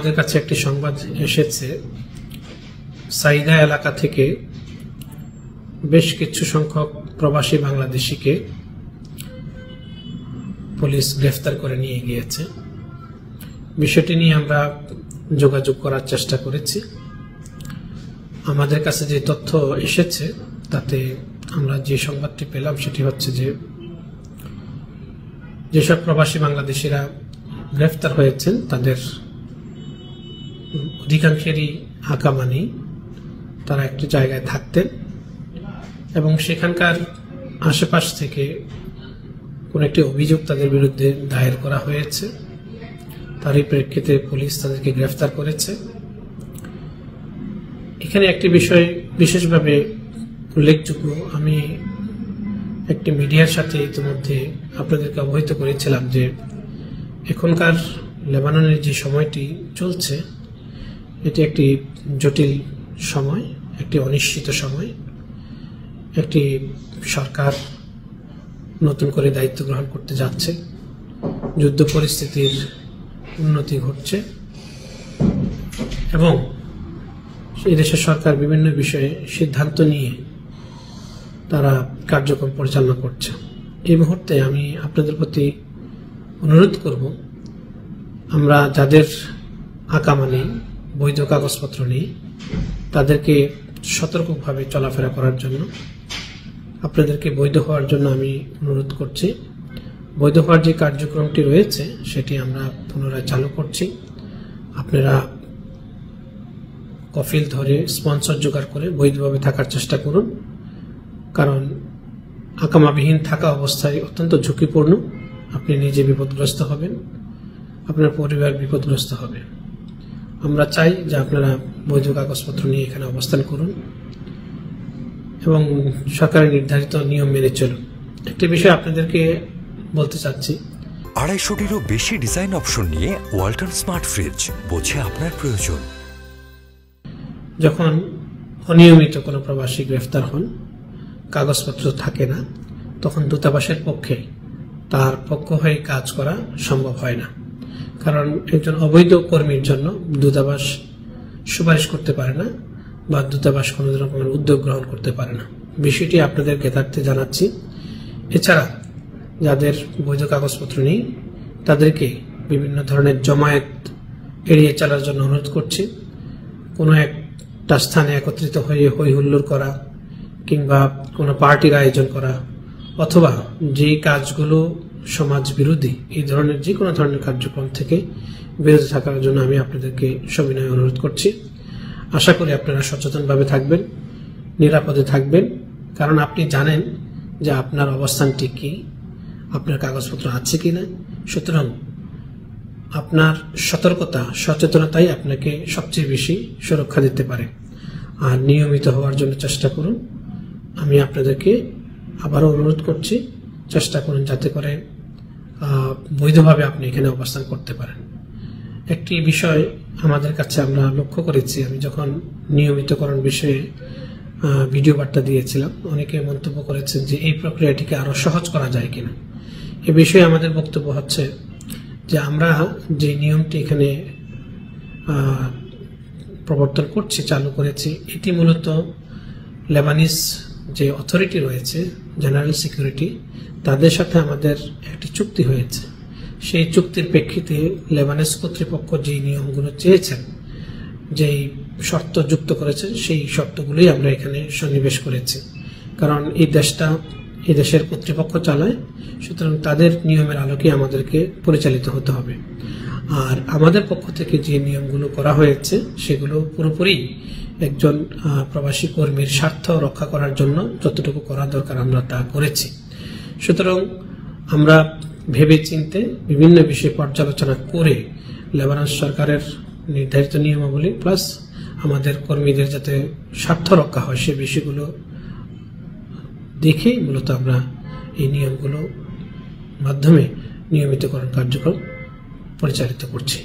আমাদের কাছে একটি সংবাদ এসেছে, সাইদা এলাকা থেকে বেশ কিছু সংখ্যক প্রবাসী বাংলাদেশিকে পুলিশ গ্রেফতার করে নিয়ে গিয়েছে। বিষয়টি নিয়ে আমরা যোগাযোগ করার চেষ্টা করেছি। আমাদের কাছে যে তথ্য এসেছে তাতে আমরা যে সংবাদটি পেলাম সেটি হচ্ছে যে যেসব প্রবাসী বাংলাদেশিরা গ্রেফতার হয়েছেন তাদের অধিকাংশেরই আকামানি, তারা একটি জায়গায় থাকতেন এবং সেখানকার আশেপাশ থেকে কোন একটি অভিযোগ তাদের বিরুদ্ধে দায়ের করা হয়েছে। তারই প্রেক্ষিতে পুলিশ তাদেরকে গ্রেফতার করেছে। এখানে একটি বিষয় বিশেষভাবে উল্লেখযোগ্য, আমি একটি মিডিয়ার সাথে ইতিমধ্যে আপনাদেরকে অবহিত করেছিলাম যে এখনকার লেবাননের যে সময়টি চলছে এটি একটি জটিল সময়, একটি অনিশ্চিত সময়। একটি সরকার নতুন করে দায়িত্ব গ্রহণ করতে যাচ্ছে, যুদ্ধ পরিস্থিতির উন্নতি ঘটছে এবং এই দেশের সরকার বিভিন্ন বিষয়ে সিদ্ধান্ত নিয়ে তারা কার্যক্রম পরিচালনা করছে। এই মুহূর্তে আমি আপনাদের প্রতি অনুরোধ করব, আমরা যাদের আকামা নেই, বৈধ কাগজপত্র নেই, তাদেরকে সতর্কভাবে চলাফেরা করার জন্য, আপনাদেরকে বৈধ হওয়ার জন্য আমি অনুরোধ করছি। বৈধ হওয়ার যে কার্যক্রমটি রয়েছে সেটি আমরা পুনরায় চালু করছি। আপনারা কফিল ধরে স্পন্সর জোগাড় করে বৈধভাবে থাকার চেষ্টা করুন, কারণ আকামাবিহীন থাকা অবস্থায় অত্যন্ত ঝুঁকিপূর্ণ। আপনি নিজে বিপদগ্রস্ত হবেন, আপনার পরিবার বিপদগ্রস্ত হবে। আমরা চাই যে আপনারা বৈধ কাগজপত্র নিয়ে এখানে অবস্থান করুন এবং সরকারের নির্ধারিত নিয়ম মেনে চলুন। একটি বিষয় আপনাদেরকে বলতে চাচ্ছি, 250-টিরও বেশি ডিজাইন অপশন নিয়ে ওয়ালটন স্মার্ট ফ্রিজ, বোঝে আপনার প্রয়োজন। যখন অনিয়মিত কোনো প্রবাসী গ্রেফতার হন, কাগজপত্র থাকে না, তখন দূতাবাসের পক্ষে তার পক্ষ হয়ে কাজ করা সম্ভব হয় না। কারণ একজন অবৈধ কর্মীর জন্য দূতাবাস সুপারিশ করতে পারে না বা দূতাবাস কোনো রকমের উদ্যোগ গ্রহণ করতে পারে না। বিষয়টি আপনাদের জ্ঞাতার্থে জানাচ্ছি। এছাড়া যাদের বৈধ কাগজপত্র নেই তাদেরকে বিভিন্ন ধরনের জমায়েত এড়িয়ে চলার জন্য অনুরোধ করছি। কোনো একটা স্থানে একত্রিত হয়ে হই হুল্লোড় করা কিংবা কোনো পার্টির আয়োজন করা অথবা যে কাজগুলো সমাজ বিরোধী, এই ধরনের যে কোনো ধরনের কার্যক্রম থেকে বিরত থাকার জন্য আমি আপনাদেরকে সবিনয় অনুরোধ করছি। আশা করি আপনারা সচেতনভাবে থাকবেন, নিরাপদে থাকবেন, কারণ আপনি জানেন যে আপনার অবস্থানটি কি, আপনার কাগজপত্র আছে কিনা। সুতরাং আপনার সতর্কতা, সচেতনতাই আপনাকে সবচেয়ে বেশি সুরক্ষা দিতে পারে। আর নিয়মিত হওয়ার জন্য চেষ্টা করুন। আমি আপনাদেরকে আবারও অনুরোধ করছি, চেষ্টা করুন যাতে করে বৈধভাবে আপনি এখানে অবস্থান করতে পারেন। একটি বিষয় আমাদের কাছে আমরা লক্ষ্য করেছি, আমি যখন নিয়মিতকরণ বিষয়ে ভিডিও বার্তা দিয়েছিলাম, অনেকে মন্তব্য করেছেন যে এই প্রক্রিয়াটিকে আরো সহজ করা যায় কিনা। এ বিষয়ে আমাদের বক্তব্য হচ্ছে যে আমরা যে নিয়মটি এখানে প্রবর্তন করছি, চালু করেছি, এটি মূলত লেবানিজ যে অথরিটি রয়েছে, জেনারেল সিকিউরিটি, তাদের সাথে আমাদের একটি চুক্তি হয়েছে। সেই চুক্তির প্রেক্ষিতে লেবানিজ কর্তৃপক্ষ যে নিয়মগুলো চেয়েছেন, যেই শর্ত যুক্ত করেছেন, সেই শর্তগুলোই আমরা এখানে সন্নিবেশ করেছি। কারণ এই দেশের কর্তৃপক্ষ চালায়, সুতরাং তাদের নিয়মের আলোকে আমাদেরকে পরিচালিত হতে হবে। আর আমাদের পক্ষ থেকে যে নিয়মগুলো করা হয়েছে সেগুলো পুরোপুরি একজন প্রবাসী কর্মীর স্বার্থ রক্ষা করার জন্য যতটুকু করা দরকার আমরা তা করেছি। সুতরাং আমরা ভেবে চিন্তে বিভিন্ন বিষয় পর্যালোচনা করে লেবানন সরকারের নির্ধারিত নিয়মাবলী প্লাস আমাদের কর্মীদের যাতে স্বার্থ রক্ষা হয় সে বিষয়গুলো দেখে মূলত আমরা এই নিয়মগুলো মাধ্যমে নিয়মিতকরণ কার্যক্রম পরিচালিত করছি।